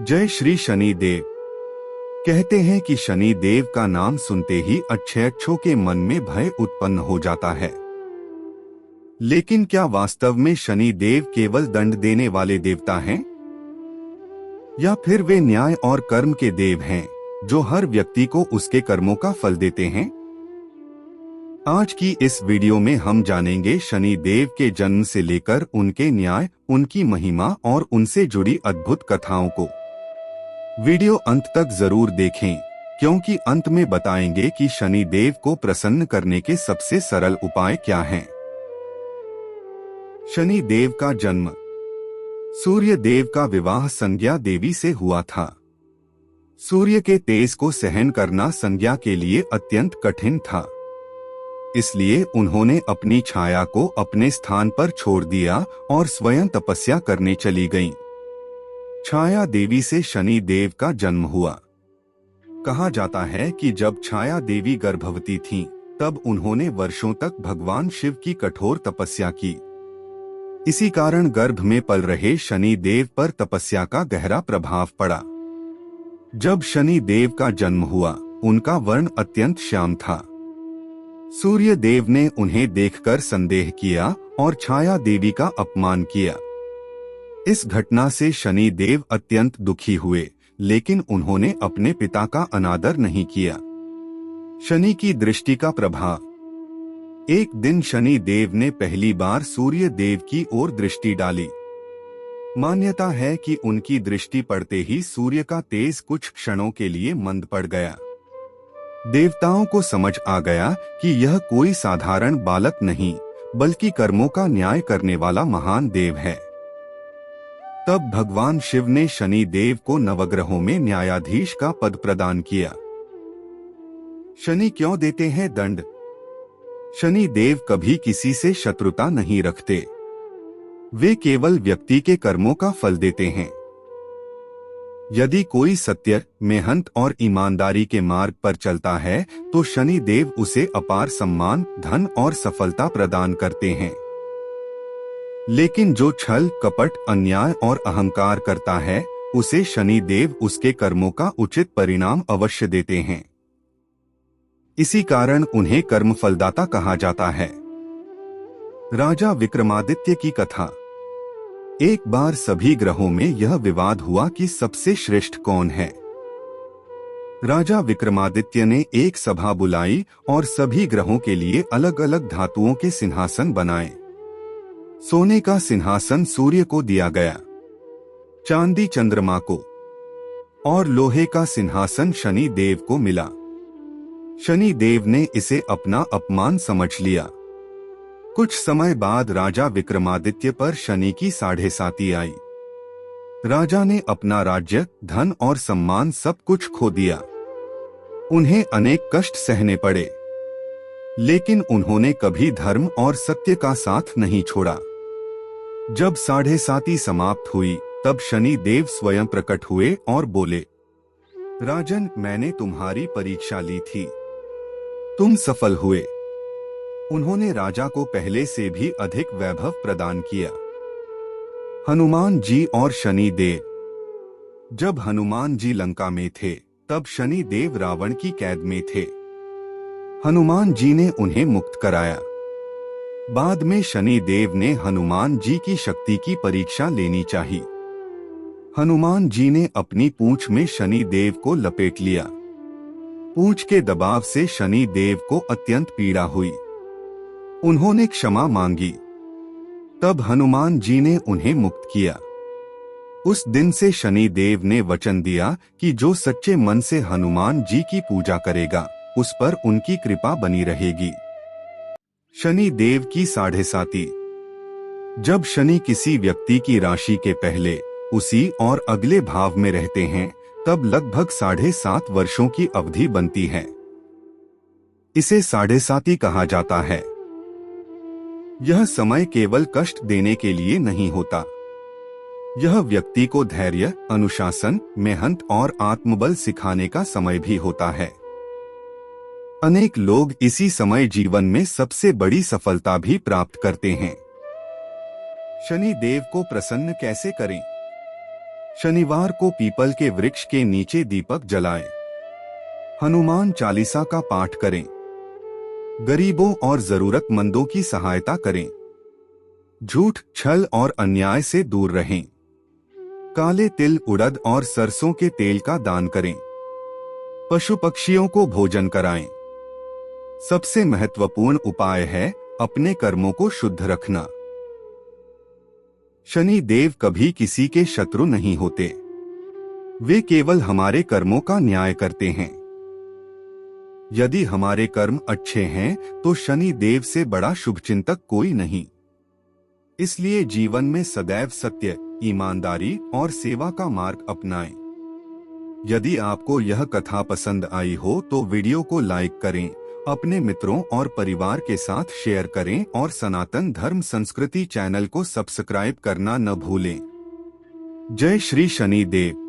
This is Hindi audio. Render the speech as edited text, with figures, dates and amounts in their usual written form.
जय श्री शनि देव। कहते हैं कि शनि देव का नाम सुनते ही अच्छों के मन में भय उत्पन्न हो जाता है। लेकिन क्या वास्तव में शनि देव केवल दंड देने वाले देवता हैं? या फिर वे न्याय और कर्म के देव हैं, जो हर व्यक्ति को उसके कर्मों का फल देते हैं? आज की इस वीडियो में हम जानेंगे शनि देव के जन्म से लेकर उनके न्याय, उनकी महिमा और उनसे जुड़ी अद्भुत कथाओं को। वीडियो अंत तक जरूर देखें, क्योंकि अंत में बताएंगे कि शनि देव को प्रसन्न करने के सबसे सरल उपाय क्या हैं। शनि देव का जन्म। सूर्य देव का विवाह संज्ञा देवी से हुआ था। सूर्य के तेज को सहन करना संज्ञा के लिए अत्यंत कठिन था। इसलिए उन्होंने अपनी छाया को अपने स्थान पर छोड़ दिया और स्वयं तपस्या करने चली गईं। छाया देवी से शनि देव का जन्म हुआ। कहा जाता है कि जब छाया देवी गर्भवती थीं, तब उन्होंने वर्षों तक भगवान शिव की कठोर तपस्या की। इसी कारण गर्भ में पल रहे शनि देव पर तपस्या का गहरा प्रभाव पड़ा। जब शनि देव का जन्म हुआ, उनका वर्ण अत्यंत श्याम था। सूर्य देव ने उन्हें देखकर संदेह किया और छाया देवी का अपमान किया। इस घटना से शनि देव अत्यंत दुखी हुए, लेकिन उन्होंने अपने पिता का अनादर नहीं किया। शनि की दृष्टि का प्रभाव। एक दिन शनि देव ने पहली बार सूर्य देव की ओर दृष्टि डाली। मान्यता है कि उनकी दृष्टि पड़ते ही सूर्य का तेज कुछ क्षणों के लिए मंद पड़ गया। देवताओं को समझ आ गया कि यह कोई साधारण बालक नहीं, बल्कि कर्मों का न्याय करने वाला महान देव है। तब भगवान शिव ने शनि देव को नवग्रहों में न्यायाधीश का पद प्रदान किया। शनि क्यों देते हैं दंड? शनि देव कभी किसी से शत्रुता नहीं रखते। वे केवल व्यक्ति के कर्मों का फल देते हैं। यदि कोई सत्य, मेहनत और ईमानदारी के मार्ग पर चलता है, तो शनि देव उसे अपार सम्मान, धन और सफलता प्रदान करते हैं। लेकिन जो छल, कपट, अन्याय और अहंकार करता है, उसे शनि देव उसके कर्मों का उचित परिणाम अवश्य देते हैं। इसी कारण उन्हें कर्म फलदाता कहा जाता है। राजा विक्रमादित्य की कथा। एक बार सभी ग्रहों में यह विवाद हुआ कि सबसे श्रेष्ठ कौन है। राजा विक्रमादित्य ने एक सभा बुलाई और सभी ग्रहों के लिए अलग अलग धातुओं के सिंहासन बनाए। सोने का सिंहासन सूर्य को दिया गया, चांदी चंद्रमा को, और लोहे का सिंहासन शनि देव को मिला। शनि देव ने इसे अपना अपमान समझ लिया। कुछ समय बाद राजा विक्रमादित्य पर शनि की साढ़ेसाती आई। राजा ने अपना राज्य, धन और सम्मान सब कुछ खो दिया। उन्हें अनेक कष्ट सहने पड़े, लेकिन उन्होंने कभी धर्म और सत्य का साथ नहीं छोड़ा। जब साढ़ेसाती समाप्त हुई, तब शनि देव स्वयं प्रकट हुए और बोले, राजन, मैंने तुम्हारी परीक्षा ली थी, तुम सफल हुए। उन्होंने राजा को पहले से भी अधिक वैभव प्रदान किया। हनुमान जी और शनि देव। जब हनुमान जी लंका में थे, तब शनि देव रावण की कैद में थे। हनुमान जी ने उन्हें मुक्त कराया। बाद में शनि देव ने हनुमान जी की शक्ति की परीक्षा लेनी चाहिए। हनुमान जी ने अपनी पूंछ में शनि देव को लपेट लिया। पूंछ के दबाव से शनि देव को अत्यंत पीड़ा हुई। उन्होंने क्षमा मांगी। तब हनुमान जी ने उन्हें मुक्त किया। उस दिन से शनि देव ने वचन दिया कि जो सच्चे मन से हनुमान जी की पूजा करेगा, उस पर उनकी कृपा बनी रहेगी। शनि देव की साढ़ेसाती। जब शनि किसी व्यक्ति की राशि के पहले, उसी और अगले भाव में रहते हैं, तब लगभग 7.5 वर्षों की अवधि बनती है। इसे साढ़ेसाती कहा जाता है। यह समय केवल कष्ट देने के लिए नहीं होता। यह व्यक्ति को धैर्य, अनुशासन, मेहनत और आत्मबल सिखाने का समय भी होता है। अनेक लोग इसी समय जीवन में सबसे बड़ी सफलता भी प्राप्त करते हैं। शनि देव को प्रसन्न कैसे करें? शनिवार को पीपल के वृक्ष के नीचे दीपक जलाएं। हनुमान चालीसा का पाठ करें। गरीबों और जरूरतमंदों की सहायता करें। झूठ, छल और अन्याय से दूर रहें। काले तिल, उड़द और सरसों के तेल का दान करें। पशु पक्षियों को भोजन कराएं। सबसे महत्वपूर्ण उपाय है अपने कर्मों को शुद्ध रखना। शनि देव कभी किसी के शत्रु नहीं होते, वे केवल हमारे कर्मों का न्याय करते हैं। यदि हमारे कर्म अच्छे हैं तो शनि देव से बड़ा शुभचिंतक कोई नहीं। इसलिए जीवन में सदैव सत्य, ईमानदारी और सेवा का मार्ग अपनाएं। यदि आपको यह कथा पसंद आई हो तो वीडियो को लाइक करें, अपने मित्रों और परिवार के साथ शेयर करें और सनातन धर्म संस्कृति चैनल को सब्सक्राइब करना न भूलें। जय श्री शनि देव।